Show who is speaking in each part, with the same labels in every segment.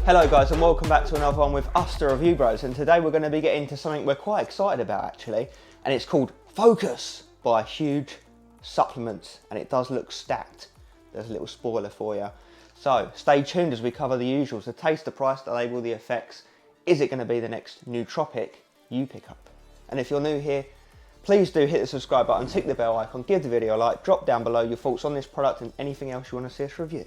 Speaker 1: Hello guys and welcome back to another one with us, the Review Bros, and today we're going to be getting into something we're quite excited about actually, and it's called Focus by Huge Supplements, and it does look stacked. There's a little spoiler for you. So stay tuned as we cover the usuals: the taste, the price, the label, the effects. Is it going to be the next Nootropic you pick up? And if you're new here, please do hit the subscribe button, tick the bell icon, give the video a like, drop down below your thoughts on this product and anything else you want to see us review.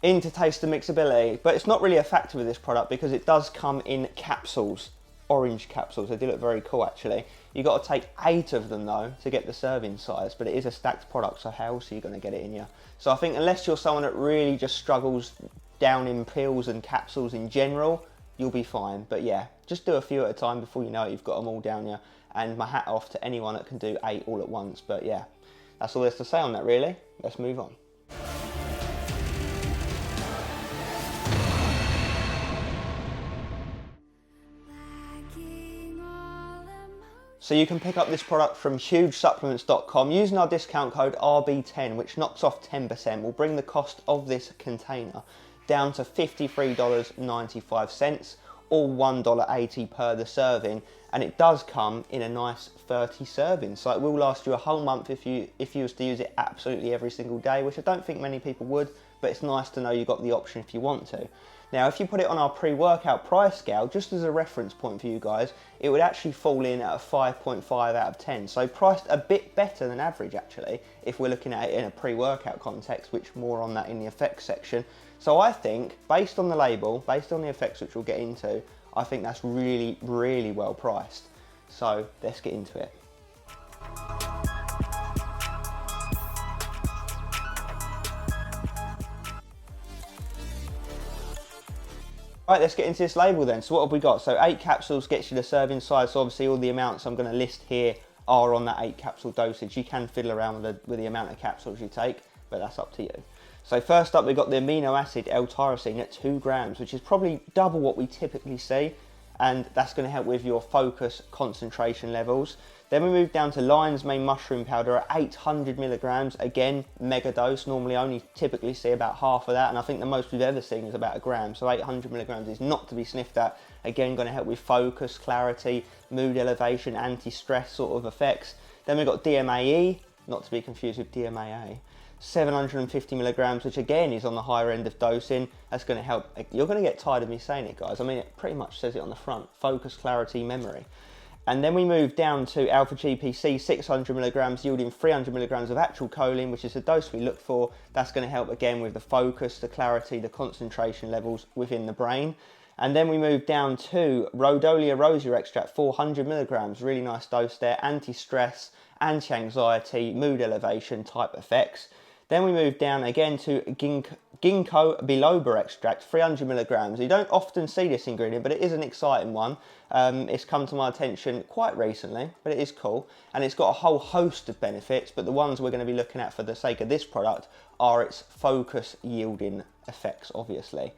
Speaker 1: Into taste and mixability, but it's not really a factor with this product because it does come in capsules, orange capsules. They do look very cool actually. You've got to take 8 of them though to get the serving size, but it is a stacked product, so how else are you going to get it in you? So I think unless you're someone that really just struggles down in pills and capsules in general, you'll be fine. But yeah, just do a few at a time before you know it, you've got them all down you. And my hat off to anyone that can do 8 all at once. But yeah, that's all there's to say on that really. Let's move on. So you can pick up this product from hugesupplements.com using our discount code RB10, which knocks off 10%. Will bring the cost of this container down to $53.95 or $1.80 per the serving, and it does come in a nice 30 servings, so it will last you a whole month if you was to use it absolutely every single day, which I don't think many people would, but it's nice to know you've got the option if you want to. Now, if you put it on our pre-workout price scale, just as a reference point for you guys, it would actually fall in at a 5.5 out of 10. So priced a bit better than average, actually, if we're looking at it in a pre-workout context, which more on that in the effects section. So I think, based on the label, based on the effects, which we'll get into, I think that's really, really well priced. So let's get into it. Right, let's get into this label then. So what have we got? So 8 capsules gets you the serving size. So obviously all the amounts I'm going to list here are on that 8 capsule dosage. You can fiddle around with the amount of capsules you take, but that's up to you. So first up, we've got the amino acid L-tyrosine at 2 grams, which is probably double what we typically see. And that's going to help with your focus concentration levels. Then we move down to lion's mane mushroom powder at 800 milligrams. Again, mega dose. Normally only typically see about half of that, and I think the most we've ever seen is about 1 gram. So 800 milligrams is not to be sniffed at. Again, going to help with focus, clarity, mood elevation, anti-stress sort of effects. Then we've got DMAE, not to be confused with DMAA. 750 milligrams, which again is on the higher end of dosing. That's going to help. You're going to get tired of me saying it, guys. I mean, it pretty much says it on the front: focus, clarity, memory. And then we move down to alpha GPC, 600 milligrams, yielding 300 milligrams of actual choline, which is the dose we look for. That's going to help again with the focus, the clarity, the concentration levels within the brain. And then we move down to Rhodolia rosea extract, 400 milligrams, really nice dose there, anti-stress, anti-anxiety, mood elevation type effects. Then we move down again to ginkgo biloba extract, 300 milligrams. You don't often see this ingredient, but it is an exciting one. It's come to my attention quite recently, but it is cool. And it's got a whole host of benefits, but the ones we're going to be looking at for the sake of this product are its focus yielding effects, obviously.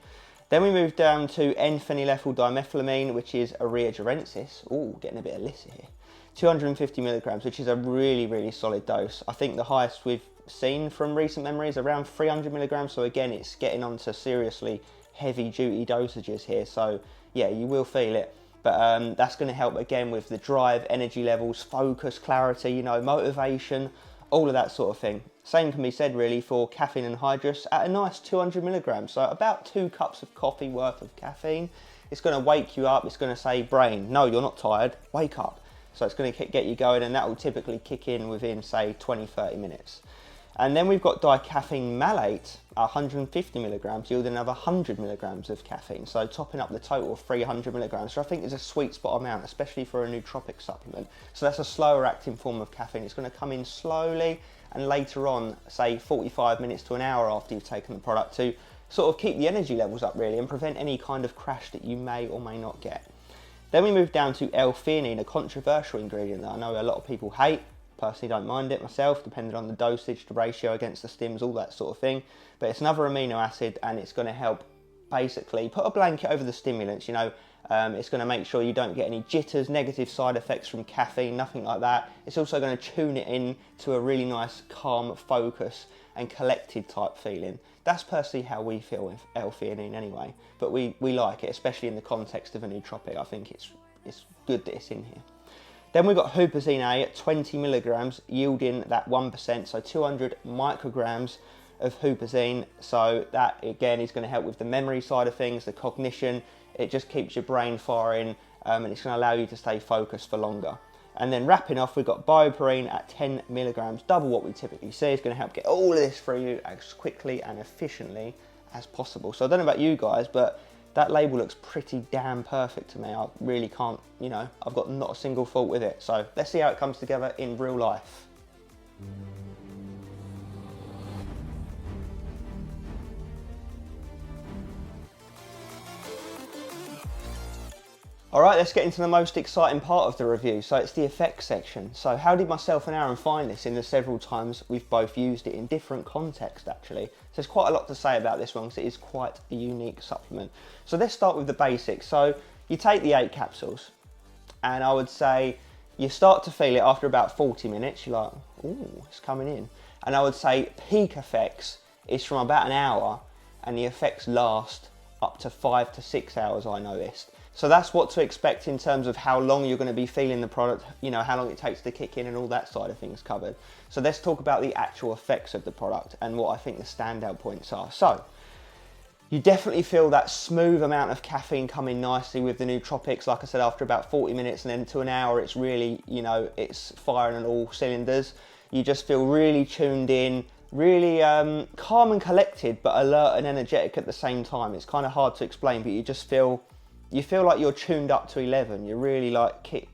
Speaker 1: Then we move down to N-phenylethyl dimethylamine, which is Urea gerensis. Ooh, getting a bit of Lissa here. 250 milligrams, which is a really, really solid dose. I think the highest we've seen from recent memory is around 300 milligrams. So again, it's getting onto seriously heavy duty dosages here. So yeah, you will feel it. But that's going to help again with the drive, energy levels, focus, clarity, you know, motivation, all of that sort of thing. Same can be said really for caffeine anhydrous at a nice 200 milligrams. So about 2 cups of coffee worth of caffeine. It's going to wake you up. It's going to say, brain, no, you're not tired, wake up. So it's going to get you going, and that will typically kick in within, say, 20-30 minutes. And then we've got dicaffeine malate, 150 milligrams, yielding another 100 milligrams of caffeine. So topping up the total of 300 milligrams. So I think it's a sweet spot amount, especially for a nootropic supplement. So that's a slower acting form of caffeine. It's going to come in slowly, and later on, say 45 minutes to an hour after you've taken the product, to sort of keep the energy levels up really and prevent any kind of crash that you may or may not get. Then we move down to L-theanine, a controversial ingredient that I know a lot of people hate. Personally don't mind it myself, depending on the dosage, the ratio against the stims, all that sort of thing. But it's another amino acid, and it's going to help basically put a blanket over the stimulants, you know, It's going to make sure you don't get any jitters, negative side effects from caffeine, nothing like that. It's also going to tune it in to a really nice, calm, focus and collected type feeling. That's personally how we feel with L-theanine anyway, but we like it, especially in the context of a nootropic. I think it's good that it's in here. Then we've got huperzine A at 20 milligrams, yielding that 1%, so 200 micrograms of huperzine. So that again is going to help with the memory side of things, the cognition. It just keeps your brain firing, and it's going to allow you to stay focused for longer. And then wrapping off, we've got bioperine at 10 milligrams, double what we typically see. It's going to help get all of this for you as quickly and efficiently as possible. So I don't know about you guys, but that label looks pretty damn perfect to me. I really can't, you know, I've got not a single fault with it. So let's see how it comes together in real life. All right, let's get into the most exciting part of the review. So it's the effects section. So how did myself and Aaron find this in the several times we've both used it in different contexts actually? So there's quite a lot to say about this one because it is quite a unique supplement. So let's start with the basics. So you take the 8 capsules and I would say you start to feel it after about 40 minutes. You're like, ooh, it's coming in. And I would say peak effects is from about an hour and the effects last up to 5 to 6 hours, I noticed. So that's what to expect in terms of how long you're going to be feeling the product, you know, how long it takes to kick in and all that side of things covered. So let's talk about the actual effects of the product and what I think the standout points are. So you definitely feel that smooth amount of caffeine coming nicely with the nootropics. Like I said, after about 40 minutes and then to an hour, it's really, you know, it's firing on all cylinders. You just feel really tuned in, really calm and collected, but alert and energetic at the same time. It's kind of hard to explain, but you just feel, you feel like you're tuned up to 11. You're really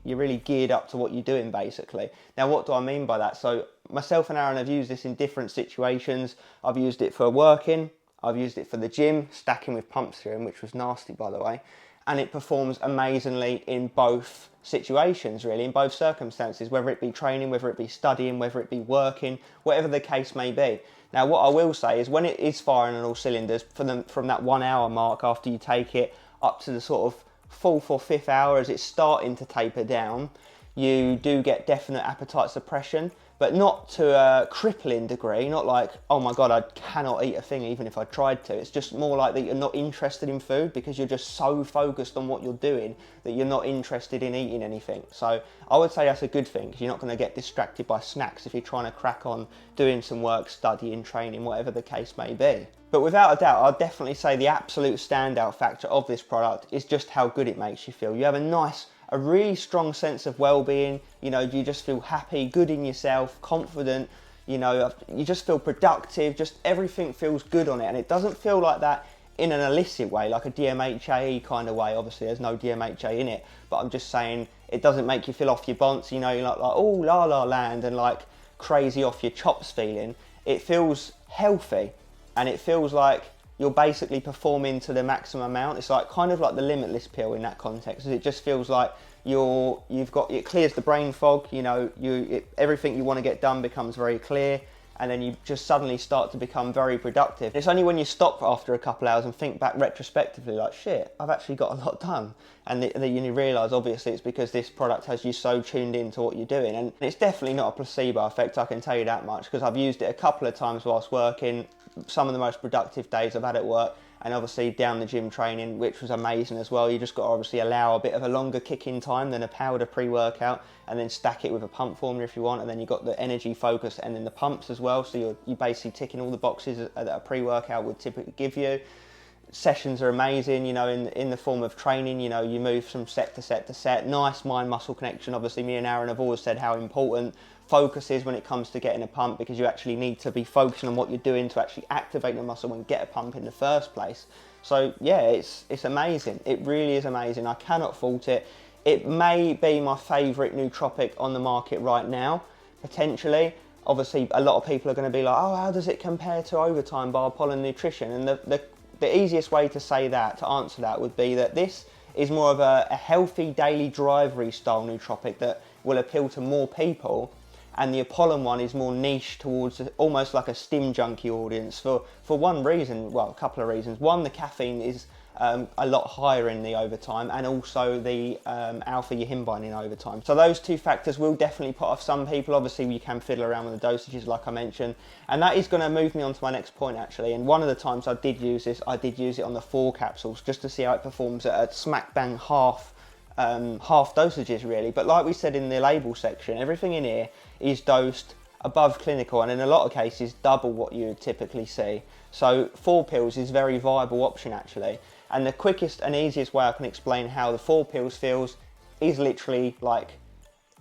Speaker 1: you're really geared up to what you're doing basically. Now, what do I mean by that? So myself and Aaron have used this in different situations. I've used it for working. I've used it for the gym, stacking with pump serum, which was nasty by the way. And it performs amazingly in both situations really, in both circumstances, whether it be training, whether it be studying, whether it be working, whatever the case may be. Now, what I will say is when it is firing on all cylinders, from that 1 hour mark after you take it, up to the sort of 4th or 5th hour as it's starting to taper down, you do get definite appetite suppression, but not to a crippling degree, not like, oh my God, I cannot eat a thing even if I tried to. It's just more like that you're not interested in food because you're just so focused on what you're doing that you're not interested in eating anything. So I would say that's a good thing because you're not going to get distracted by snacks if you're trying to crack on doing some work, studying, training, whatever the case may be. But without a doubt, I'd definitely say the absolute standout factor of this product is just how good it makes you feel. You have a really strong sense of well-being. You know, you just feel happy, good in yourself, confident, you know, you just feel productive, just everything feels good on it. And it doesn't feel like that in an illicit way, like a DMHA kind of way. Obviously there's no DMHA in it, but I'm just saying it doesn't make you feel off your bonce, you know, you're like oh la la land and like crazy off your chops feeling. It feels healthy and it feels like you're basically performing to the maximum amount. It's like kind of like the limitless pill in that context. It just feels like it clears the brain fog, you know, everything you want to get done becomes very clear, and then you just suddenly start to become very productive. It's only when you stop after a couple hours and think back retrospectively like, shit, I've actually got a lot done. And then you realise obviously it's because this product has you so tuned into what you're doing. And it's definitely not a placebo effect, I can tell you that much, because I've used it a couple of times whilst working, some of the most productive days I've had at work, and obviously down the gym training, which was amazing as well. You just got to obviously allow a bit of a longer kick-in time than a powder pre-workout, and then stack it with a pump formula if you want, and then you've got the energy focus and then the pumps as well, so you're basically ticking all the boxes that a pre-workout would typically give you. Sessions are amazing, you know, in the form of training, you know, you move from set to set to set, nice mind-muscle connection. Obviously me and Aaron have always said how important focus is when it comes to getting a pump, because you actually need to be focusing on what you're doing to actually activate the muscle and get a pump in the first place. So yeah, it's amazing. It really is amazing. I cannot fault it. It may be my favourite nootropic on the market right now, potentially. Obviously, a lot of people are going to be like, oh, how does it compare to Overtime Bar Pollen Nutrition? And the easiest way to say that, to answer that, would be that this is more of a healthy daily drivery style nootropic that will appeal to more people. And the Apollon one is more niche towards almost like a stim junkie audience for one reason, well, a couple of reasons. One, the caffeine is a lot higher in the overtime, and also the alpha yohimbine in overtime. So those two factors will definitely put off some people. Obviously you can fiddle around with the dosages like I mentioned, and that is going to move me on to my next point actually. And one of the times I did use this, I did use it on the 4 capsules just to see how it performs at a smack bang half dosages really. But like we said in the label section, everything in here is dosed above clinical, and in a lot of cases double what you would typically see. So 4 pills is a very viable option actually, and the quickest and easiest way I can explain how the 4 pills feels is literally like,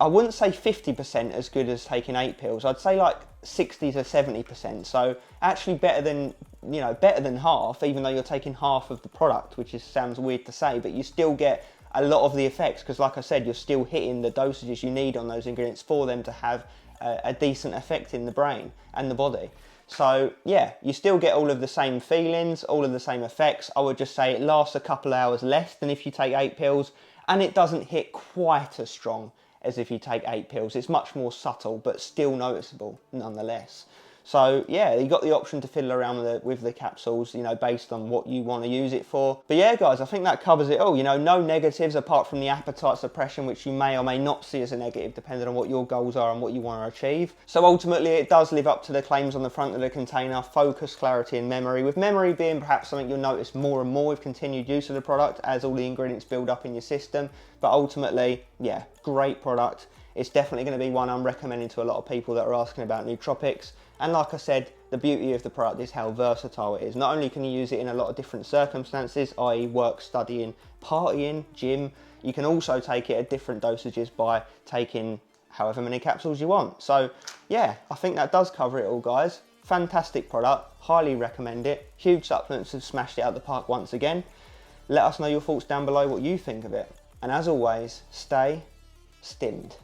Speaker 1: I wouldn't say 50% as good as taking 8 pills, I'd say like 60 to 70%, so actually better than, you know, better than half, even though you're taking half of the product, which sounds weird to say, but you still get a lot of the effects, because like I said, you're still hitting the dosages you need on those ingredients for them to have a decent effect in the brain and the body. So yeah, you still get all of the same feelings, all of the same effects. I would just say it lasts a couple of hours less than if you take 8 pills, and it doesn't hit quite as strong as if you take 8 pills. It's much more subtle, but still noticeable nonetheless. So yeah, you got the option to fiddle around with the capsules, you know, based on what you want to use it for. But yeah, guys, I think that covers it all. You know, no negatives apart from the appetite suppression, which you may or may not see as a negative, depending on what your goals are and what you want to achieve. So ultimately, it does live up to the claims on the front of the container: focus, clarity, and memory. With memory being perhaps something you'll notice more and more with continued use of the product as all the ingredients build up in your system. But ultimately, yeah, great product. It's definitely going to be one I'm recommending to a lot of people that are asking about nootropics. And like I said, the beauty of the product is how versatile it is. Not only can you use it in a lot of different circumstances, i.e. work, studying, partying, gym, you can also take it at different dosages by taking however many capsules you want. So yeah, I think that does cover it all, guys. Fantastic product, highly recommend it. Huge Supplements have smashed it out the park once again. Let us know your thoughts down below, what you think of it. And as always, stay stimmed.